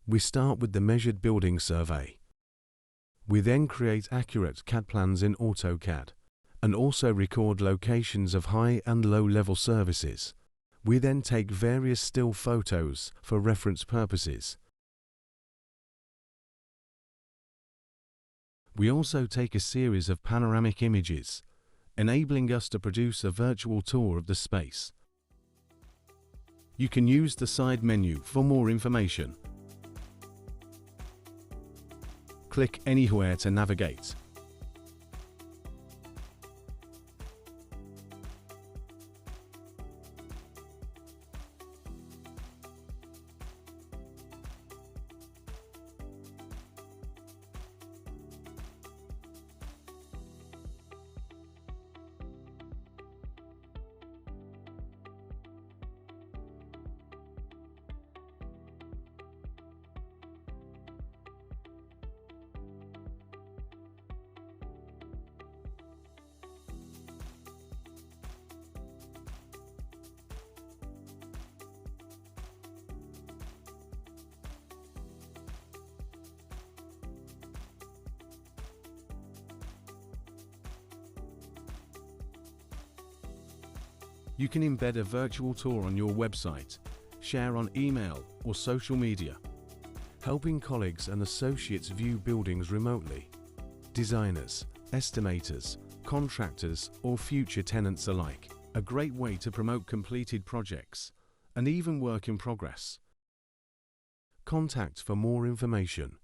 We start with the measured building survey. We then create accurate CAD plans in AutoCAD and also record locations of high and low level services. We then take various still photos for reference purposes. We also take a series of panoramic images, enabling us to produce a virtual tour of the space. You can use the side menu for more information. Click anywhere to navigate. You can embed a virtual tour on your website, share on email or social media, helping colleagues and associates view buildings remotely. Designers, estimators, contractors or future tenants alike. A great way to promote completed projects and even work in progress. Contact for more information.